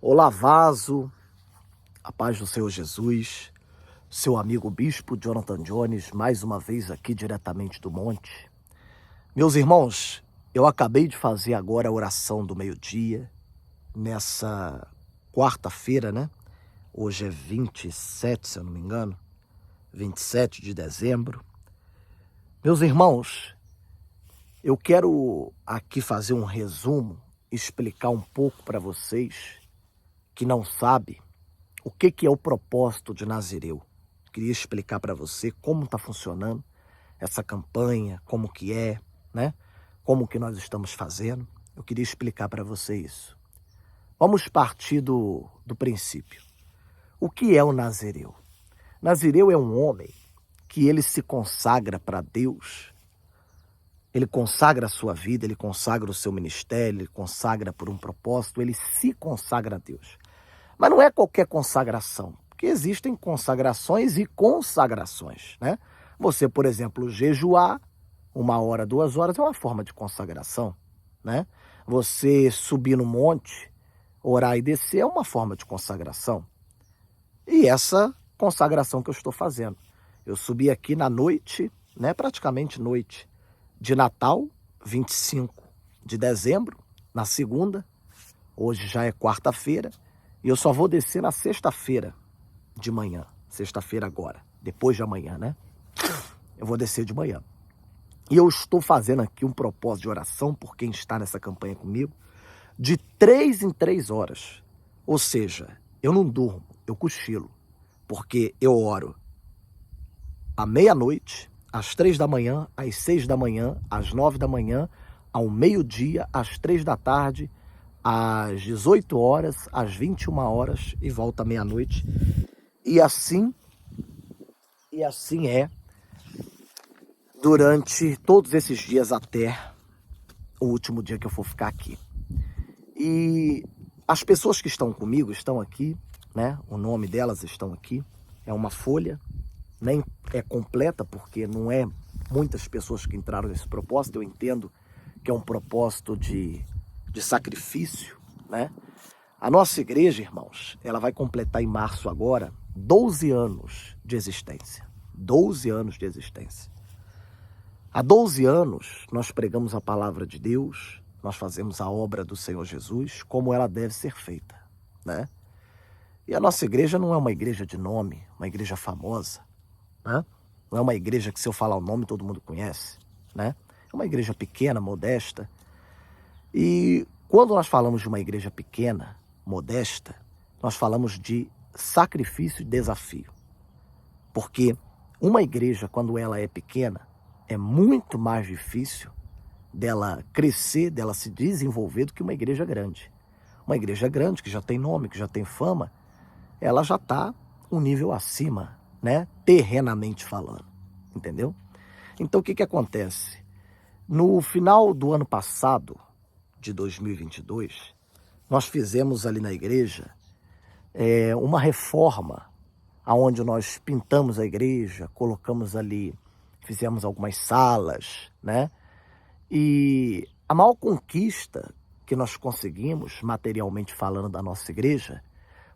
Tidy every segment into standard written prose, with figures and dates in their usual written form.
Olá, Vaso, a paz do Senhor Jesus, seu amigo Bispo Jonathan Jones, mais uma vez aqui diretamente do monte. Meus irmãos, eu acabei de fazer agora a oração do meio-dia, nessa quarta-feira, né? Hoje é 27, se eu não me engano, 27 de dezembro. Meus irmãos, eu quero aqui fazer um resumo, explicar um pouco para vocês que não sabe o que é o propósito de Nazireu. Queria explicar para você como está funcionando essa campanha, como que é, né? Como que nós estamos fazendo. Eu queria explicar para você isso. Vamos partir do princípio. O que é o Nazireu? Nazireu é um homem que ele se consagra para Deus. Ele consagra a sua vida, ele consagra o seu ministério, ele consagra por um propósito, ele se consagra a Deus. Mas não é qualquer consagração, porque existem consagrações e consagrações, né? Você, por exemplo, jejuar 1 hora, 2 horas é uma forma de consagração, né? Você subir no monte, orar e descer é uma forma de consagração. E essa consagração que eu estou fazendo. Eu subi aqui na noite, né? Praticamente noite de Natal, 25 de dezembro, na segunda. Hoje já é quarta-feira. E eu só vou descer na sexta-feira de manhã. Sexta-feira agora, depois de amanhã, né? Eu vou descer de manhã. E eu estou fazendo aqui um propósito de oração por quem está nessa campanha comigo, de 3 em 3 horas. Ou seja, eu não durmo, eu cochilo. Porque eu oro à meia-noite, às 3 da manhã, às 6 da manhã, às 9 da manhã, ao meio-dia, às 3 da tarde, às 18 horas, às 21 horas e volta à meia-noite. E assim é durante todos esses dias até o último dia que eu for ficar aqui. E as pessoas que estão comigo estão aqui, né? O nome delas estão aqui. É uma folha, nem é completa porque não é muitas pessoas que entraram nesse propósito. Eu entendo que é um propósito de sacrifício, né? A nossa igreja, irmãos, ela vai completar em março agora 12 anos de existência. 12 anos de existência. Há 12 anos nós pregamos a palavra de Deus, nós fazemos a obra do Senhor Jesus como ela deve ser feita, né? E a nossa igreja não é uma igreja de nome, uma igreja famosa, né? Não é uma igreja que se eu falar o nome todo mundo conhece, né? É uma igreja pequena, modesta. E quando nós falamos de uma igreja pequena, modesta, nós falamos de sacrifício e desafio. Porque uma igreja, quando ela é pequena, é muito mais difícil dela crescer, dela se desenvolver do que uma igreja grande. Uma igreja grande, que já tem nome, que já tem fama, ela já está um nível acima, né? Terrenamente falando, entendeu? Então o que acontece? No final do ano passado, de 2022, nós fizemos ali na igreja uma reforma, onde nós pintamos a igreja, colocamos ali, fizemos algumas salas, né? E a maior conquista que nós conseguimos, materialmente falando, da nossa igreja,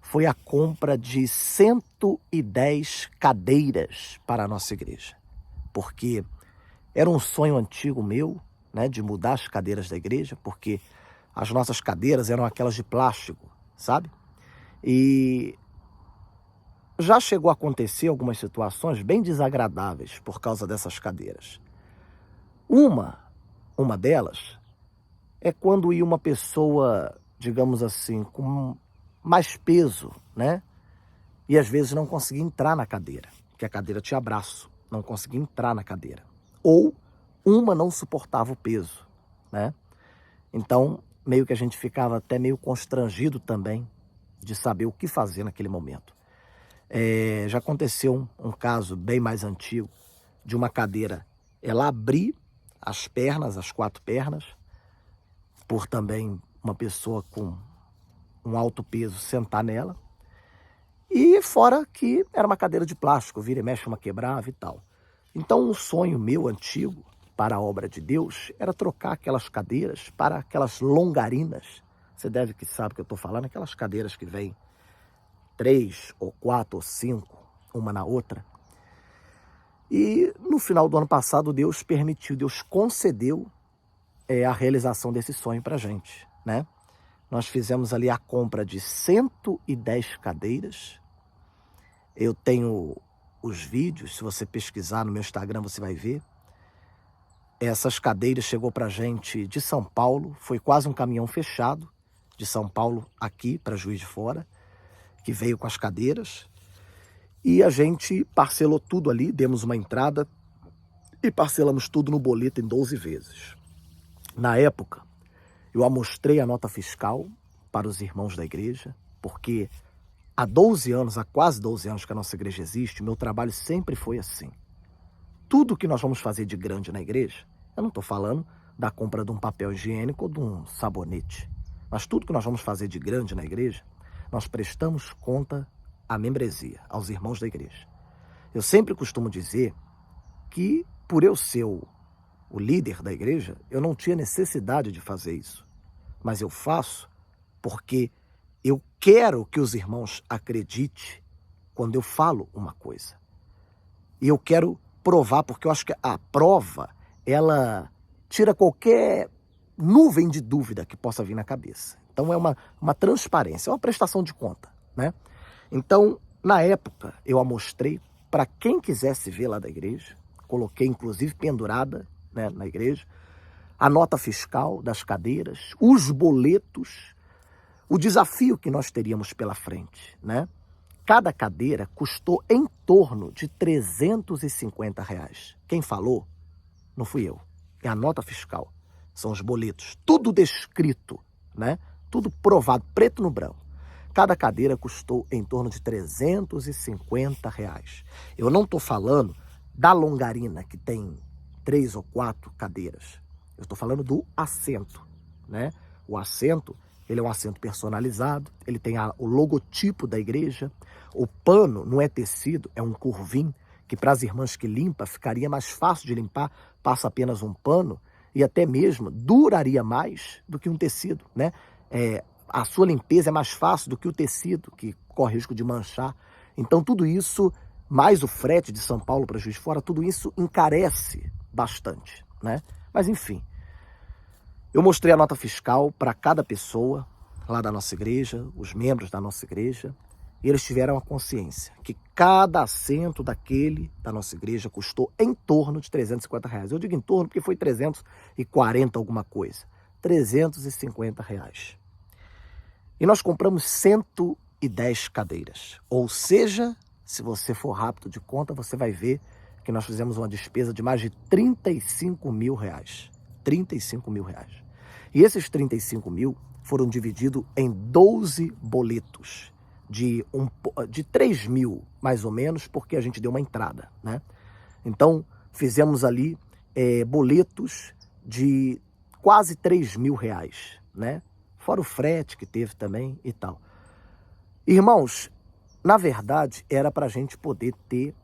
foi a compra de 110 cadeiras para a nossa igreja. Porque era um sonho antigo meu, né, de mudar as cadeiras da igreja, porque as nossas cadeiras eram aquelas de plástico, sabe? E já chegou a acontecer algumas situações bem desagradáveis por causa dessas cadeiras. Uma delas é quando ia uma pessoa, digamos assim, com mais peso, né? E às vezes não conseguia entrar na cadeira, porque a cadeira tinha braço, não conseguia entrar na cadeira. Ou uma não suportava o peso, né? Então, meio que a gente ficava até meio constrangido também de saber o que fazer naquele momento. Já aconteceu um caso bem mais antigo de uma cadeira, ela abrir as pernas, as 4 pernas, por também uma pessoa com um alto peso sentar nela, e fora que era uma cadeira de plástico, vira e mexe uma quebrava e tal. Então um sonho meu antigo para a obra de Deus era trocar aquelas cadeiras para aquelas longarinas, Você deve que sabe o que eu estou falando, aquelas cadeiras que vêm 3 ou 4 ou 5, uma na outra. E no final do ano passado, Deus permitiu, Deus concedeu a realização desse sonho para a gente, né? Nós fizemos ali a compra de 110 cadeiras. Eu tenho os vídeos, se você pesquisar no meu Instagram você vai ver. Essas cadeiras chegou para a gente de São Paulo, foi quase um caminhão fechado, de São Paulo aqui para Juiz de Fora, que veio com as cadeiras. E a gente parcelou tudo ali, demos uma entrada e parcelamos tudo no boleto em 12 vezes. Na época, eu amostrei a nota fiscal para os irmãos da igreja, porque há 12 anos, há quase 12 anos que a nossa igreja existe, meu trabalho sempre foi assim. Tudo que nós vamos fazer de grande na igreja, eu não estou falando da compra de um papel higiênico ou de um sabonete, mas tudo que nós vamos fazer de grande na igreja, nós prestamos conta à membresia, aos irmãos da igreja. Eu sempre costumo dizer que, por eu ser o líder da igreja, eu não tinha necessidade de fazer isso. Mas eu faço porque eu quero que os irmãos acreditem quando eu falo uma coisa. E eu quero provar, porque eu acho que a prova, ela tira qualquer nuvem de dúvida que possa vir na cabeça. Então é uma transparência, é uma prestação de conta, né? Então, na época, eu amostrei para quem quisesse ver lá da igreja, coloquei inclusive pendurada, né, na igreja, a nota fiscal das cadeiras, os boletos, o desafio que nós teríamos pela frente, né? Cada cadeira custou em torno de R$350. Quem falou não fui eu, é a nota fiscal, são os boletos, tudo descrito, né? Tudo provado, preto no branco. Cada cadeira custou em torno de R$350. Eu não estou falando da longarina, que tem 3 ou 4 cadeiras. Eu estou falando do assento, né? O assento, ele é um assento personalizado, ele tem o logotipo da igreja. O pano não é tecido, é um curvim, que para as irmãs que limpam ficaria mais fácil de limpar, passa apenas um pano e até mesmo duraria mais do que um tecido, né? A sua limpeza é mais fácil do que o tecido, que corre risco de manchar. Então tudo isso, mais o frete de São Paulo para Juiz de Fora, tudo isso encarece bastante, né? Mas enfim, eu mostrei a nota fiscal para cada pessoa lá da nossa igreja, os membros da nossa igreja, e eles tiveram a consciência que cada assento daquele da nossa igreja custou em torno de R$350. Eu digo em torno porque foi 340 alguma coisa. R$350. E nós compramos 110 cadeiras. Ou seja, se você for rápido de conta, você vai ver que nós fizemos uma despesa de mais de R$35 mil. R$35 mil. E esses 35 mil foram divididos em 12 boletos de 3 mil, mais ou menos, porque a gente deu uma entrada, né? Então, fizemos ali boletos de quase R$3 mil, né? Fora o frete que teve também e tal. Irmãos, na verdade, era para a gente poder ter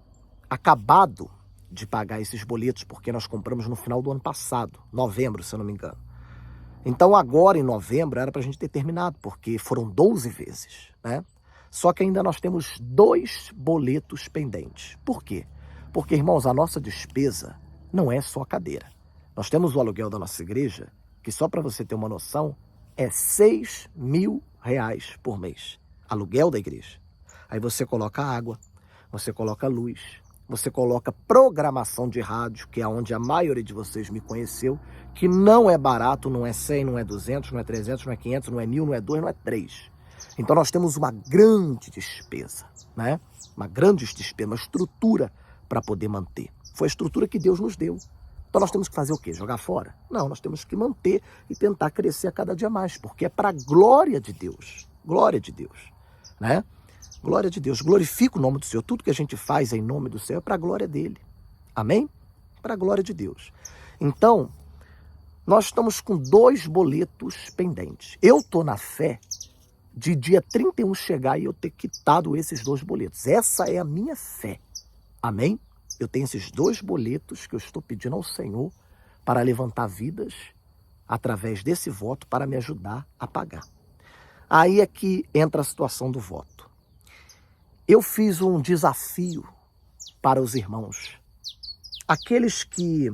acabado de pagar esses boletos, porque nós compramos no final do ano passado, novembro, se eu não me engano. Então agora em novembro era para a gente ter terminado, porque foram 12 vezes, né? Só que ainda nós temos 2 boletos pendentes. Por quê? Porque, irmãos, a nossa despesa não é só a cadeira. Nós temos o aluguel da nossa igreja, que só para você ter uma noção, é R$6 mil por mês. Aluguel da igreja. Aí você coloca água, você coloca luz, você coloca programação de rádio, que é onde a maioria de vocês me conheceu, que não é barato, não é 100, não é 200, não é 300, não é 500, não é 1.000, não é 2, não é 3. Então nós temos uma grande despesa, né? Uma grande despesa, uma estrutura para poder manter. Foi a estrutura que Deus nos deu. Então nós temos que fazer o quê? Jogar fora? Não, nós temos que manter e tentar crescer a cada dia mais, porque é para a glória de Deus. Glória de Deus, né? Glória de Deus. Glorifica o nome do Senhor. Tudo que a gente faz em nome do Senhor é para a glória dele. Amém? Para a glória de Deus. Então, nós estamos com 2 boletos pendentes. Eu estou na fé de dia 31 chegar e eu ter quitado esses 2 boletos. Essa é a minha fé. Amém? Eu tenho esses 2 boletos que eu estou pedindo ao Senhor para levantar vidas através desse voto para me ajudar a pagar. Aí é que entra a situação do voto. Eu fiz um desafio para os irmãos. Aqueles que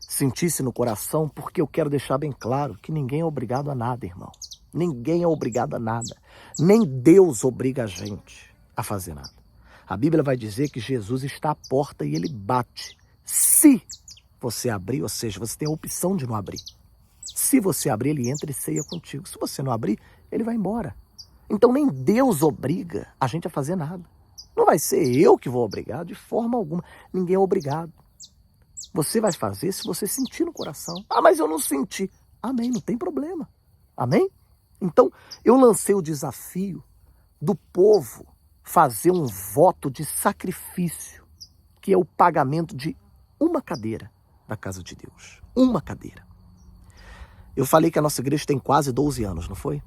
sentissem no coração, porque eu quero deixar bem claro que ninguém é obrigado a nada, irmão. Ninguém é obrigado a nada. Nem Deus obriga a gente a fazer nada. A Bíblia vai dizer que Jesus está à porta e ele bate. Se você abrir, ou seja, você tem a opção de não abrir. Se você abrir, ele entra e ceia contigo. Se você não abrir, ele vai embora. Então nem Deus obriga a gente a fazer nada. Não vai ser eu que vou obrigar de forma alguma. Ninguém é obrigado. Você vai fazer se você sentir no coração. Ah, mas eu não senti. Amém, não tem problema. Amém? Então, eu lancei o desafio do povo fazer um voto de sacrifício, que é o pagamento de uma cadeira da casa de Deus. Uma cadeira. Eu falei que a nossa igreja tem quase 12 anos, não foi?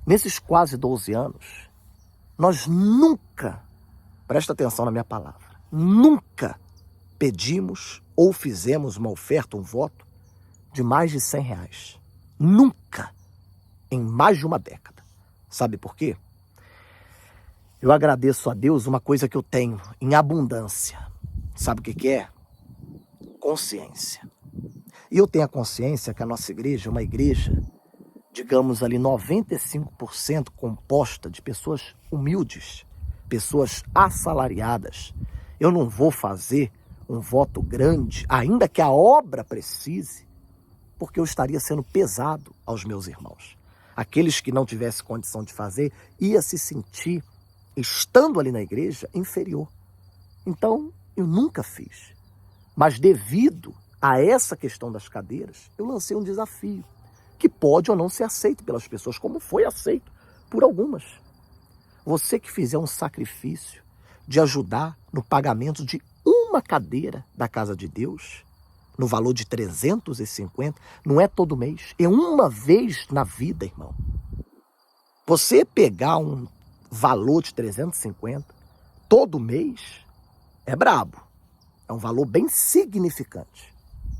Nesses quase 12 anos, nós nunca, presta atenção na minha palavra, nunca pedimos ou fizemos uma oferta, um voto, de mais de R$100. Nunca, em mais de uma década. Sabe por quê? Eu agradeço a Deus uma coisa que eu tenho em abundância. Sabe o que é? Consciência. E eu tenho a consciência que a nossa igreja é uma igreja, digamos ali, 95% composta de pessoas humildes, pessoas assalariadas. Eu não vou fazer um voto grande, ainda que a obra precise, porque eu estaria sendo pesado aos meus irmãos. Aqueles que não tivessem condição de fazer, ia se sentir, estando ali na igreja, inferior. Então, eu nunca fiz. Mas devido a essa questão das cadeiras, eu lancei um desafio, que pode ou não ser aceito pelas pessoas, como foi aceito por algumas. Você que fizer um sacrifício de ajudar no pagamento de uma cadeira da casa de Deus, no valor de 350, não é todo mês, é uma vez na vida, irmão. Você pegar um valor de 350 todo mês é brabo. É um valor bem significante.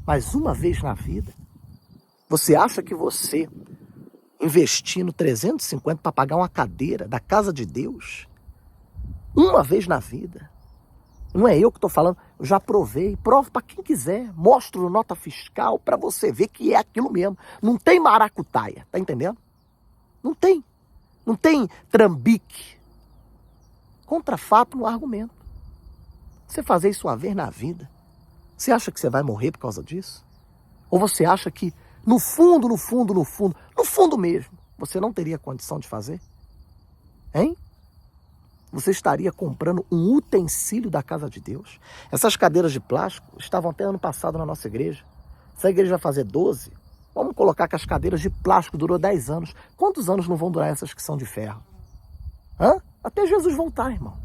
Mas uma vez na vida, você acha que você investindo 350 para pagar uma cadeira da casa de Deus, uma vez na vida, não é eu que estou falando, eu já provei, provo para quem quiser, mostro nota fiscal para você ver que é aquilo mesmo. Não tem maracutaia, tá entendendo? Não tem. Não tem trambique. Contra fato no argumento. Você fazer isso uma vez na vida, você acha que você vai morrer por causa disso? Ou você acha que no fundo mesmo, você não teria condição de fazer? Hein? Você estaria comprando um utensílio da casa de Deus. Essas cadeiras de plástico estavam até ano passado na nossa igreja. Essa igreja vai fazer 12. Vamos colocar que as cadeiras de plástico durou 10 anos. Quantos anos não vão durar essas que são de ferro? Até Jesus voltar, irmão.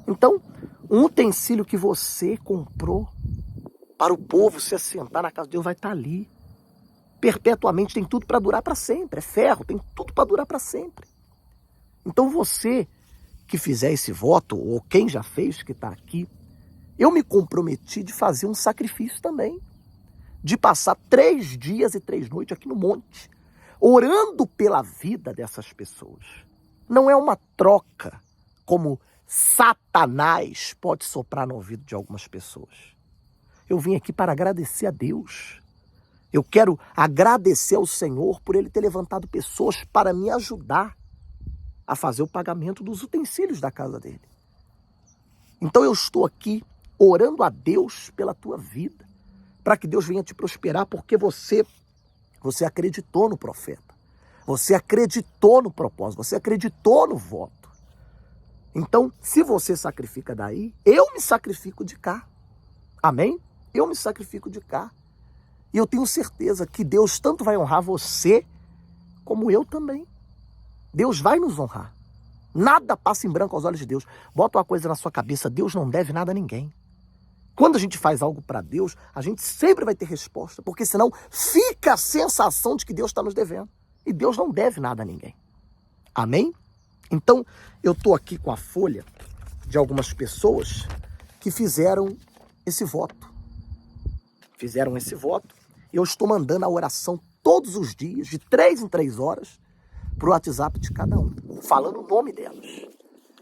Então, um utensílio que você comprou para o povo se assentar na casa de Deus vai estar ali. Perpetuamente, tem tudo para durar para sempre. É ferro, tem tudo para durar para sempre. Então você que fizer esse voto, ou quem já fez que está aqui, eu me comprometi de fazer um sacrifício também. De passar 3 dias e 3 noites aqui no monte, orando pela vida dessas pessoas. Não é uma troca como Satanás pode soprar no ouvido de algumas pessoas. Eu vim aqui para agradecer a Deus. Eu quero agradecer ao Senhor por Ele ter levantado pessoas para me ajudar a fazer o pagamento dos utensílios da casa dele. Então eu estou aqui orando a Deus pela tua vida, para que Deus venha te prosperar, porque você acreditou no profeta, você acreditou no propósito, você acreditou no voto. Então, se você sacrifica daí, eu me sacrifico de cá. Amém? Eu me sacrifico de cá. E eu tenho certeza que Deus tanto vai honrar você, como eu também. Deus vai nos honrar. Nada passa em branco aos olhos de Deus. Bota uma coisa na sua cabeça, Deus não deve nada a ninguém. Quando a gente faz algo para Deus, a gente sempre vai ter resposta, porque senão fica a sensação de que Deus está nos devendo. E Deus não deve nada a ninguém. Amém? Então, eu estou aqui com a folha de algumas pessoas que fizeram esse voto. Eu estou mandando a oração todos os dias, de 3 em 3 horas, pro WhatsApp de cada um, falando o nome delas.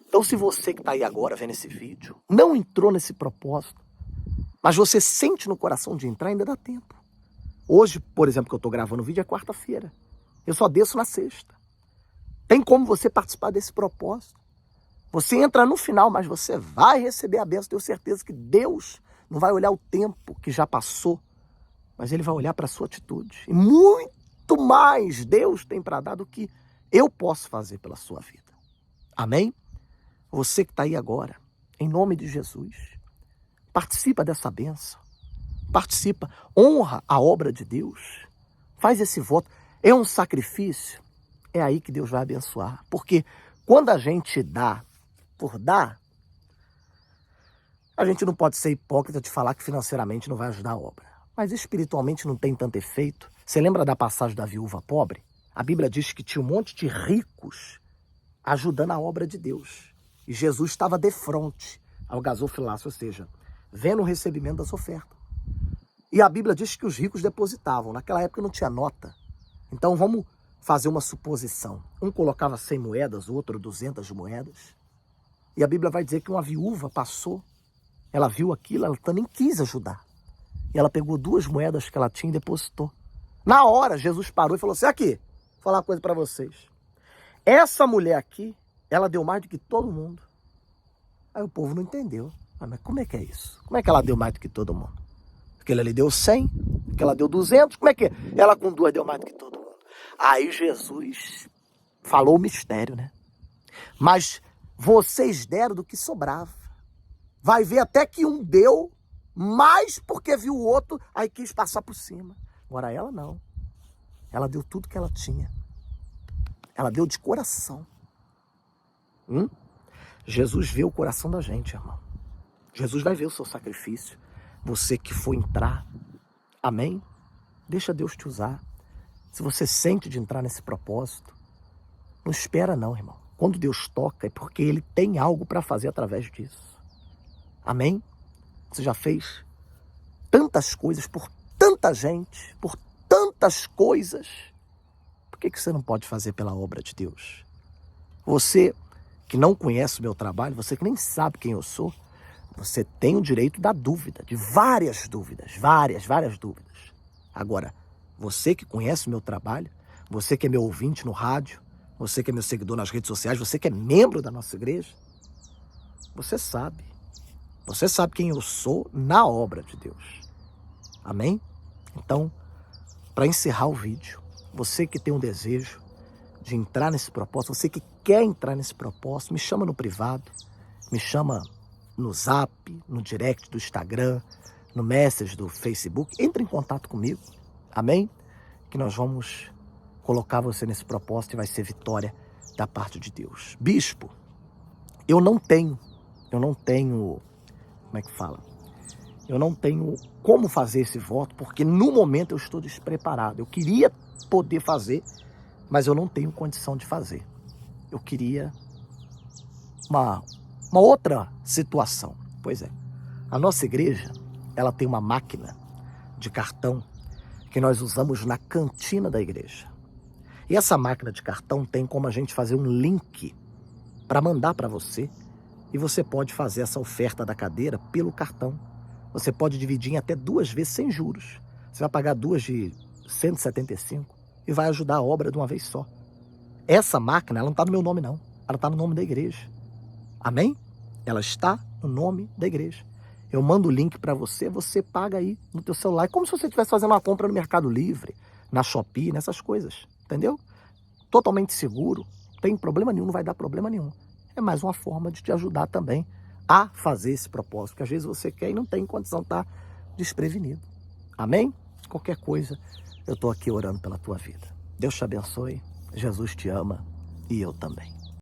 Então, se você que está aí agora vendo esse vídeo, não entrou nesse propósito, mas você sente no coração de entrar, ainda dá tempo. Hoje, por exemplo, que eu estou gravando o vídeo, é quarta-feira. Eu só desço na sexta. Tem como você participar desse propósito. Você entra no final, mas você vai receber a bênção. Tenho certeza que Deus não vai olhar o tempo que já passou, mas Ele vai olhar para a sua atitude. E muito mais Deus tem para dar do que eu posso fazer pela sua vida. Amém? Você que está aí agora, em nome de Jesus, participa dessa bênção. Participa, honra a obra de Deus. Faz esse voto. É um sacrifício. É aí que Deus vai abençoar. Porque quando a gente dá por dar, a gente não pode ser hipócrita de falar que financeiramente não vai ajudar a obra. Mas espiritualmente não tem tanto efeito. Você lembra da passagem da viúva pobre? A Bíblia diz que tinha um monte de ricos ajudando a obra de Deus. E Jesus estava de frente ao gasofilácio, ou seja, vendo o recebimento das ofertas. E a Bíblia diz que os ricos depositavam. Naquela época não tinha nota. Então vamos fazer uma suposição. Um colocava 100 moedas, o outro 200 moedas. E a Bíblia vai dizer que uma viúva passou, ela viu aquilo, ela também quis ajudar. E ela pegou 2 moedas que ela tinha e depositou. Na hora, Jesus parou e falou assim, aqui, vou falar uma coisa para vocês. Essa mulher aqui, ela deu mais do que todo mundo. Aí o povo não entendeu. Mas como é que é isso? Como é que ela deu mais do que todo mundo? Porque ela lhe deu 100, porque ela deu 200, como é que é? Ela com 2 deu mais do que todo mundo. Aí Jesus falou o mistério, né? Mas vocês deram do que sobrava. Vai ver até que um deu mais porque viu o outro, aí quis passar por cima. Agora ela não. Ela deu tudo que ela tinha. Ela deu de coração. Jesus vê o coração da gente, irmão. Jesus vai ver o seu sacrifício. Você que for entrar. Amém? Deixa Deus te usar. Se você sente de entrar nesse propósito, não espera não, irmão. Quando Deus toca é porque Ele tem algo para fazer através disso. Amém? Você já fez tantas coisas por tanta gente, por tantas coisas. Por que você não pode fazer pela obra de Deus? Você que não conhece o meu trabalho, você que nem sabe quem eu sou, você tem o direito da dúvida, de várias dúvidas, várias dúvidas. Agora, você que conhece o meu trabalho, você que é meu ouvinte no rádio, você que é meu seguidor nas redes sociais, você que é membro da nossa igreja, você sabe quem eu sou na obra de Deus. Amém? Então, para encerrar o vídeo, você que tem um desejo de entrar nesse propósito, você que quer entrar nesse propósito, me chama no privado, me chama no Zap, no direct do Instagram, no Message do Facebook, entre em contato comigo, amém? Que nós vamos colocar você nesse propósito e vai ser vitória da parte de Deus. Bispo, eu não tenho, como é que fala? Eu não tenho como fazer esse voto, porque no momento eu estou despreparado. Eu queria poder fazer, mas eu não tenho condição de fazer. Eu queria uma outra situação. Pois é, a nossa igreja, ela tem uma máquina de cartão que nós usamos na cantina da igreja. E essa máquina de cartão tem como a gente fazer um link para mandar para você, e você pode fazer essa oferta da cadeira pelo cartão. Você pode dividir em até 2 vezes sem juros. Você vai pagar 2 de 175 e vai ajudar a obra de uma vez só. Essa máquina, ela não está no meu nome não, ela está no nome da igreja. Amém? Ela está no nome da igreja. Eu mando o link para você, você paga aí no teu celular. É como se você estivesse fazendo uma compra no Mercado Livre, na Shopee, nessas coisas. Entendeu? Totalmente seguro, não tem problema nenhum, não vai dar problema nenhum. É mais uma forma de te ajudar também a fazer esse propósito, que às vezes você quer e não tem condição de estar desprevenido. Amém? Qualquer coisa, eu estou aqui orando pela tua vida. Deus te abençoe, Jesus te ama e eu também.